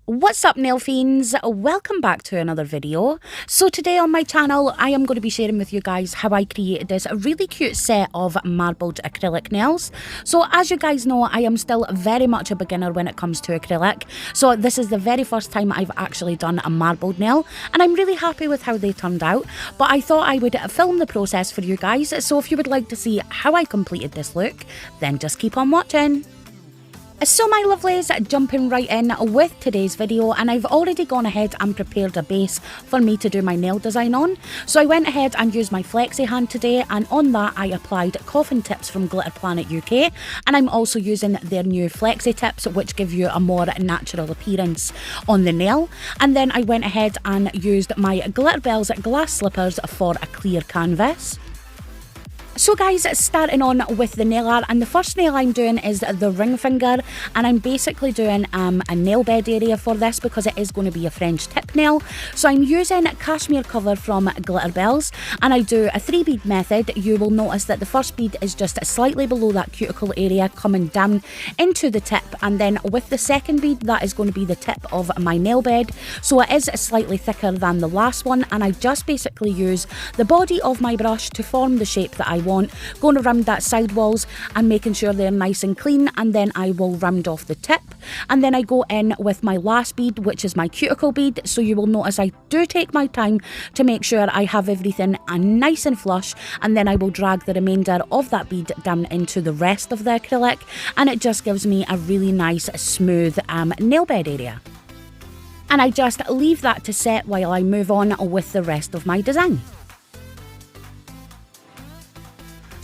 What's up, nail fiends? Welcome back to another video. So today on my channel I am going to be sharing with you guys how I created this really cute set of marbled acrylic nails. So as you guys know, I am still very much a beginner when it comes to acrylic, so this is the very first time I've actually done a marbled nail, and I'm really happy with how they turned out. But I thought I would film the process for you guys, so if you would like to see how I completed this look, then just keep on watching. So my lovelies, jumping right in with today's video, and I've already gone ahead and prepared a base for me to do my nail design on. So I went ahead and used my flexi hand today, and on that I applied coffin tips from Glitter Planet UK, and I'm also using their new flexi tips which give you a more natural appearance on the nail. And then I went ahead and used my Glitterbels glass slippers for a clear canvas. So guys, starting on with the nail art, and the first nail I'm doing is the ring finger, and I'm basically doing a nail bed area for this because it is going to be a French tip nail. So I'm using cashmere cover from Glitterbels, and I do a 3-bead method. You will notice that the first bead is just slightly below that cuticle area coming down into the tip, and then with the second bead that is going to be the tip of my nail bed. So it is slightly thicker than the last one, and I just basically use the body of my brush to form the shape that I want, going around that side walls and making sure they're nice and clean, and then I will round off the tip, and then I go in with my last bead, which is my cuticle bead. So you will notice I do take my time to make sure I have everything nice and flush, and then I will drag the remainder of that bead down into the rest of the acrylic, and it just gives me a really nice smooth nail bed area. And I just leave that to set while I move on with the rest of my design.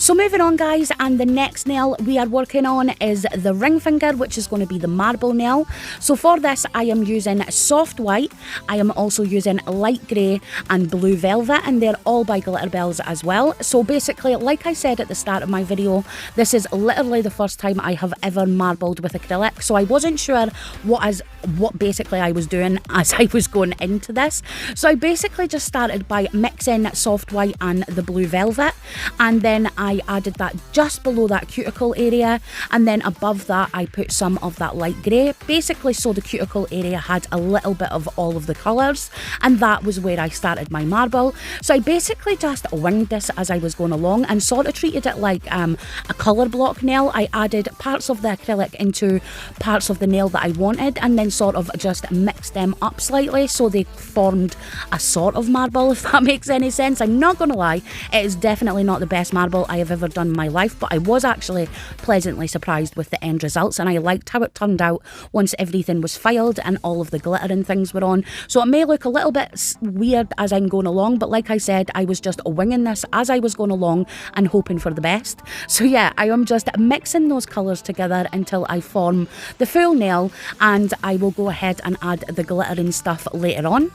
So moving on guys, and the next nail we are working on is the ring finger, which is going to be the marble nail. So for this I am using soft white, I am also using light grey and blue velvet, and they're all by Glitterbels as well. So basically, like I said at the start of my video, this is literally the first time I have ever marbled with acrylic, so I wasn't sure what basically I was doing as I was going into this. So I basically just started by mixing soft white and the blue velvet, and then I added that just below that cuticle area, and then above that I put some of that light grey, basically so the cuticle area had a little bit of all of the colours, and that was where I started my marble. So I basically just winged this as I was going along and sort of treated it like a colour block nail. I added parts of the acrylic into parts of the nail that I wanted, and then sort of just mixed them up slightly so they formed a sort of marble, if that makes any sense. I'm not gonna lie, it is definitely not the best marble I have ever done in my life, but I was actually pleasantly surprised with the end results, and I liked how it turned out once everything was filed and all of the glitter and things were on. So it may look a little bit weird as I'm going along, but like I said, I was just winging this as I was going along and hoping for the best. So yeah, I am just mixing those colours together until I form the full nail, and I will go ahead and add the glitter and stuff later on.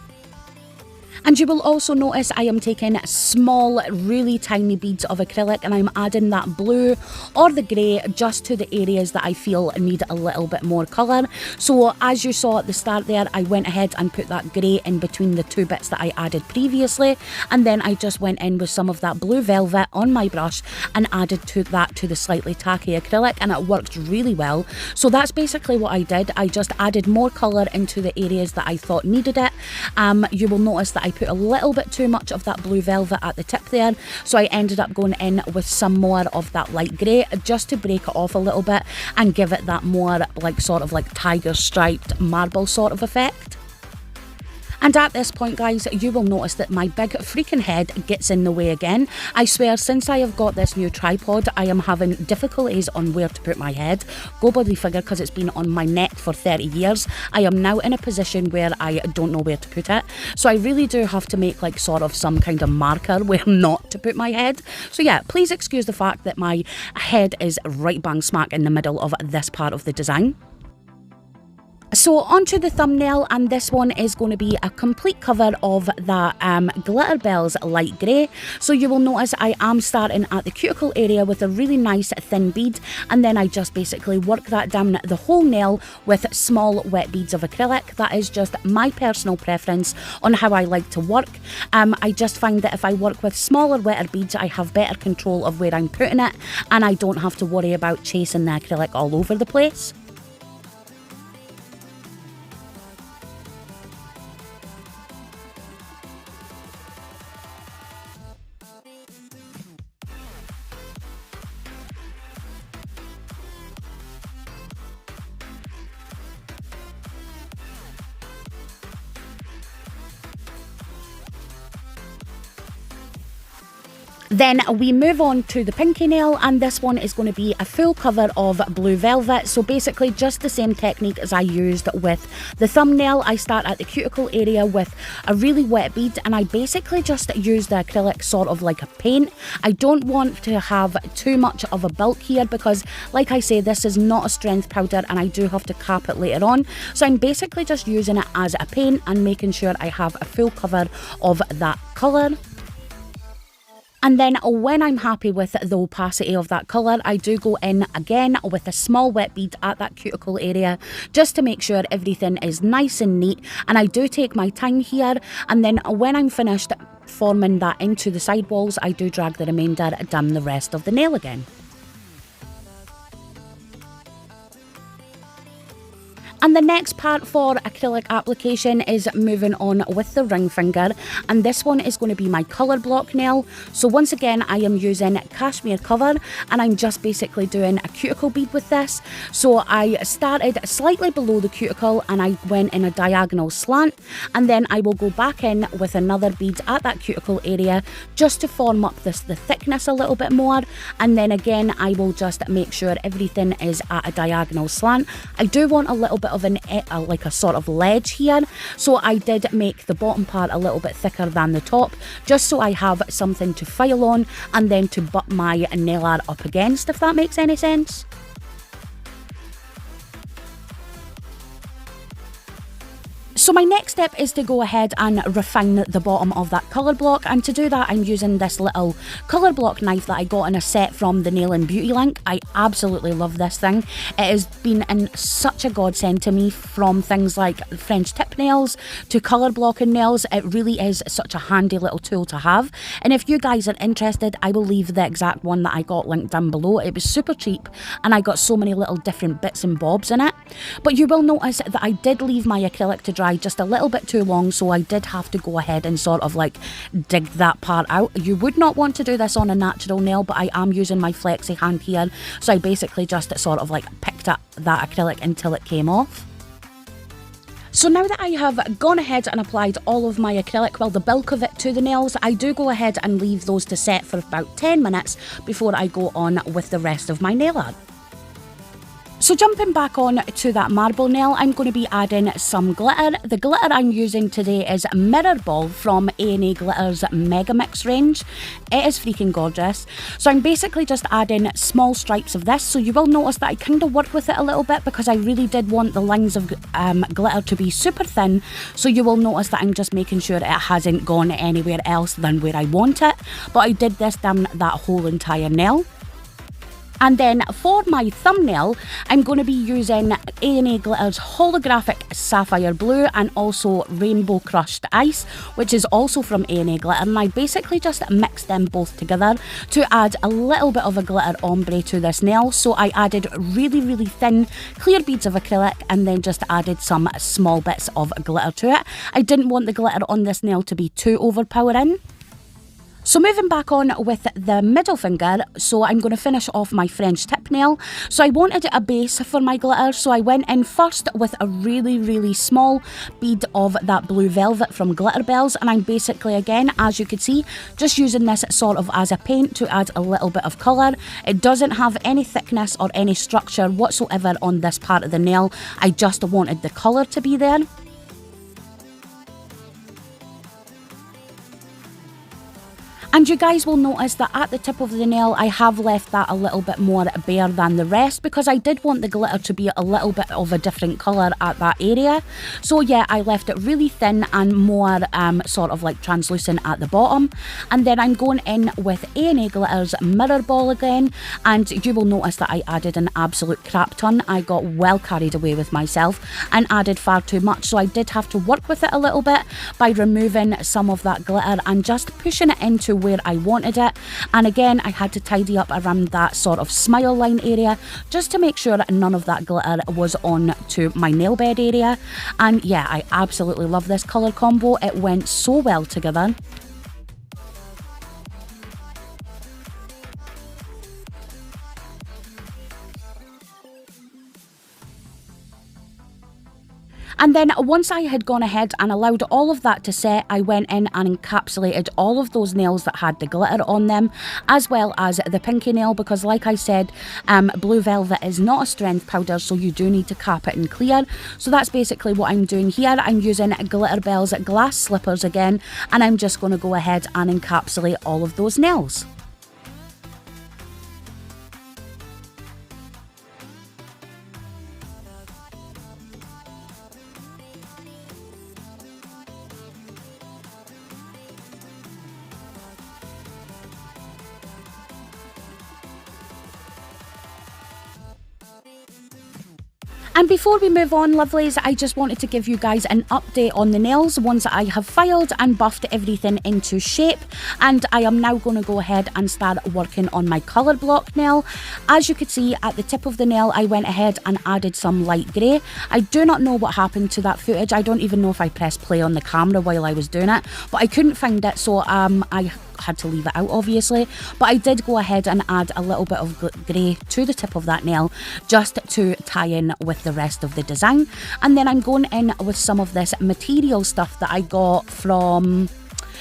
And you will also notice I am taking small, really tiny beads of acrylic, and I'm adding that blue or the grey just to the areas that I feel need a little bit more colour. So as you saw at the start there, I went ahead and put that grey in between the two bits that I added previously, and then I just went in with some of that blue velvet on my brush and added that to the slightly tacky acrylic, and it worked really well. So that's basically what I did. I just added more colour into the areas that I thought needed it. You will notice that I put a little bit too much of that blue velvet at the tip there, so I ended up going in with some more of that light grey just to break it off a little bit and give it that more like sort of like tiger striped marble sort of effect. And at this point guys, you will notice that my big freaking head gets in the way again. I swear, since I have got this new tripod, I am having difficulties on where to put my head. Go bloody figure, because it's been on my neck for 30 years. I am now in a position where I don't know where to put it. So I really do have to make like sort of some kind of marker where not to put my head. So yeah, please excuse the fact that my head is right bang smack in the middle of this part of the design. So onto the thumbnail, and this one is going to be a complete cover of that Glitterbels light grey. So you will notice I am starting at the cuticle area with a really nice thin bead, and then I just basically work that down the whole nail with small wet beads of acrylic. That is just my personal preference on how I like to work. I just find that if I work with smaller, wetter beads, I have better control of where I'm putting it, and I don't have to worry about chasing the acrylic all over the place. Then we move on to the pinky nail, and this one is going to be a full cover of blue velvet. So basically just the same technique as I used with the thumbnail. I start at the cuticle area with a really wet bead, and I basically just use the acrylic sort of like a paint. I don't want to have too much of a bulk here because, like I say, this is not a strength powder and I do have to cap it later on. So I'm basically just using it as a paint and making sure I have a full cover of that colour. And then when I'm happy with the opacity of that colour, I do go in again with a small wet bead at that cuticle area just to make sure everything is nice and neat. And I do take my time here, and then when I'm finished forming that into the sidewalls, I do drag the remainder down the rest of the nail again. And the next part for acrylic application is moving on with the ring finger, and this one is going to be my colour block nail. So once again, I am using cashmere cover, and I'm just basically doing a cuticle bead with this. So I started slightly below the cuticle and I went in a diagonal slant, and then I will go back in with another bead at that cuticle area just to form up the thickness a little bit more. And then again, I will just make sure everything is at a diagonal slant. I do want a little bit of like a sort of ledge here, so I did make the bottom part a little bit thicker than the top, just so I have something to file on and then to butt my nail art up against, if that makes any sense. So my next step is to go ahead and refine the bottom of that colour block, and to do that I'm using this little colour block knife that I got in a set from the Nail and Beauty link. I absolutely love this thing. It has been in such a godsend to me, from things like French tip nails to colour blocking nails. It really is such a handy little tool to have, and if you guys are interested, I will leave the exact one that I got linked down below. It was super cheap and I got so many little different bits and bobs in it. But you will notice that I did leave my acrylic to dry just a little bit too long, so I did have to go ahead and sort of like dig that part out. You would not want to do this on a natural nail, but I am using my flexi hand here, so I basically just sort of like picked up that acrylic until it came off. So now that I have gone ahead and applied all of my acrylic, well, the bulk of it, to the nails, I do go ahead and leave those to set for about 10 minutes before I go on with the rest of my nail art. So jumping back on to that marble nail, I'm going to be adding some glitter. The glitter I'm using today is Mirror Ball from A&A Glitter's Mega Mix range. It is freaking gorgeous. So I'm basically just adding small stripes of this. So you will notice that I kind of worked with it a little bit because I really did want the lines of glitter to be super thin. So you will notice that I'm just making sure it hasn't gone anywhere else than where I want it. But I did this down that whole entire nail. And then for my thumbnail, I'm going to be using A&A Glitter's holographic sapphire blue and also rainbow crushed ice, which is also from A&A Glitter, and I basically just mixed them both together to add a little bit of a glitter ombre to this nail. So I added really thin clear beads of acrylic and then just added some small bits of glitter to it. I didn't want the glitter on this nail to be too overpowering. So moving back on with the middle finger, so I'm going to finish off my French tip nail. So I wanted a base for my glitter, so I went in first with a really small bead of that blue velvet from Glitterbels, and I'm basically, again, as you can see, just using this sort of as a paint to add a little bit of colour. It doesn't have any thickness or any structure whatsoever on this part of the nail. I just wanted the colour to be there. And you guys will notice that at the tip of the nail, I have left that a little bit more bare than the rest because I did want the glitter to be a little bit of a different colour at that area. So yeah, I left it really thin and more sort of like translucent at the bottom. And then I'm going in with A&A Glitter's Mirror Ball again, and you will notice that I added an absolute crap ton. I got well carried away with myself and added far too much, so I did have to work with it a little bit by removing some of that glitter and just pushing it into where I wanted it. And again, I had to tidy up around that sort of smile line area just to make sure that none of that glitter was on to my nail bed area. And yeah, I absolutely love this colour combo. It went so well together. And then once I had gone ahead and allowed all of that to set, I went in and encapsulated all of those nails that had the glitter on them, as well as the pinky nail, because like I said, Blue Velvet is not a strength powder, so you do need to cap it in clear. So that's basically what I'm doing here. I'm using Glitterbels glass slippers again, and I'm just going to go ahead and encapsulate all of those nails. And before we move on, lovelies, I just wanted to give you guys an update on the nails once I have filed and buffed everything into shape. And I am now going to go ahead and start working on my colour block nail. As you could see at the tip of the nail, I went ahead and added some light grey. I do not know what happened to that footage. I don't even know if I pressed play on the camera while I was doing it, but I couldn't find it, so I had to leave it out, obviously. But I did go ahead and add a little bit of grey to the tip of that nail just to tie in with the rest of the design. And then I'm going in with some of this material stuff that I got from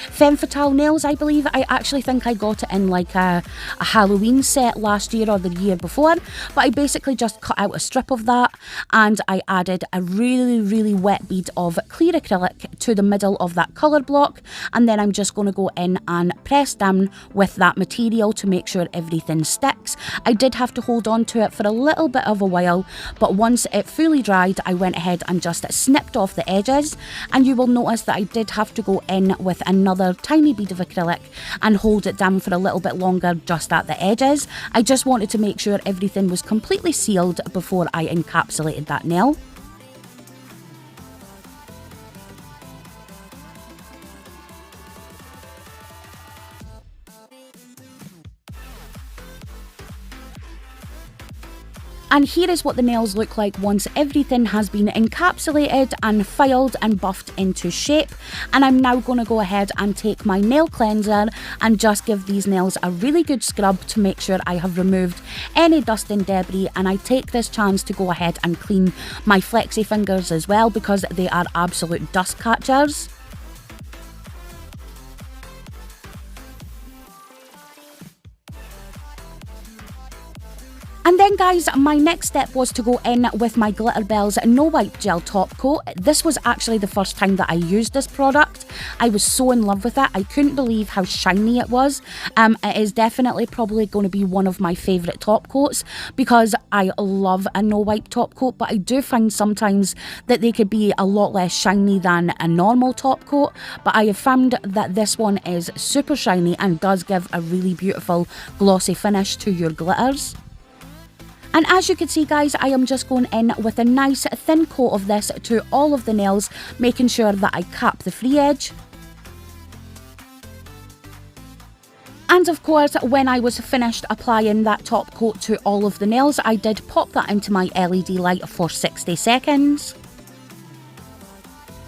Femme Fatale Nails, I believe. I actually think I got it in like a Halloween set last year or the year before, but I basically just cut out a strip of that and I added a really wet bead of clear acrylic to the middle of that colour block, and then I'm just going to go in and press down with that material to make sure everything sticks. I did have to hold on to it for a little bit of a while, but once it fully dried, I went ahead and just snipped off the edges, and you will notice that I did have to go in with another tiny bead of acrylic and hold it down for a little bit longer just at the edges. I just wanted to make sure everything was completely sealed before I encapsulated that nail. And here is what the nails look like once everything has been encapsulated and filed and buffed into shape. And I'm now going to go ahead and take my nail cleanser and just give these nails a really good scrub to make sure I have removed any dust and debris. And I take this chance to go ahead and clean my flexi fingers as well, because they are absolute dust catchers. And then guys, my next step was to go in with my Glitterbels No Wipe Gel Top Coat. This was actually the first time that I used this product. I was so in love with it. I couldn't believe how shiny it was. It is definitely probably going to be one of my favourite top coats because I love a no wipe top coat, but I do find sometimes that they could be a lot less shiny than a normal top coat. But I have found that this one is super shiny and does give a really beautiful glossy finish to your glitters. And as you can see guys, I am just going in with a nice thin coat of this to all of the nails, making sure that I cap the free edge. And of course, when I was finished applying that top coat to all of the nails, I did pop that into my LED light for 60 seconds.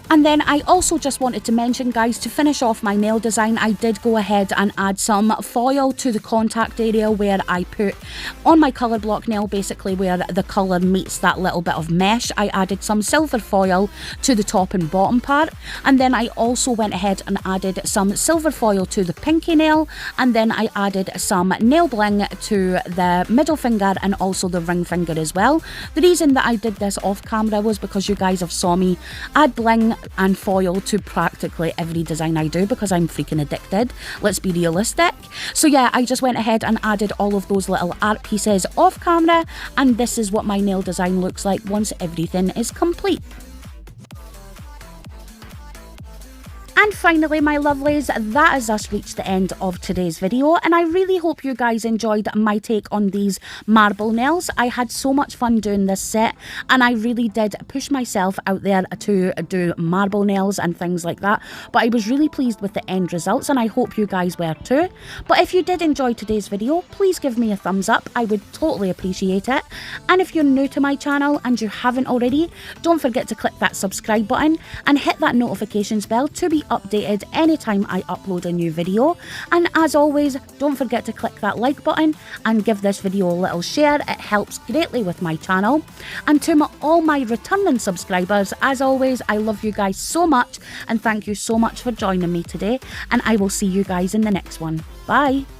And then I also just wanted to mention guys, to finish off my nail design, I did go ahead and add some foil to the contact area where I put on my colour block nail, basically where the colour meets that little bit of mesh. I added some silver foil to the top and bottom part, and then I also went ahead and added some silver foil to the pinky nail, and then I added some nail bling to the middle finger and also the ring finger as well. The reason that I did this off camera was because you guys have saw me add bling and foil to practically every design I do because I'm freaking addicted. Let's be realistic. So yeah, I just went ahead and added all of those little art pieces off camera, and this is what my nail design looks like once everything is complete. And finally, my lovelies, that has us reached the end of today's video, and I really hope you guys enjoyed my take on these marble nails. I had so much fun doing this set, and I really did push myself out there to do marble nails and things like that, but I was really pleased with the end results, and I hope you guys were too. But if you did enjoy today's video, please give me a thumbs up. I would totally appreciate it. And if you're new to my channel and you haven't already, don't forget to click that subscribe button and hit that notifications bell to be updated anytime I upload a new video. And as always, don't forget to click that like button and give this video a little share. It helps greatly with my channel. And to all my returning subscribers, as always, I love you guys so much and thank you so much for joining me today, and I will see you guys in the next one. Bye.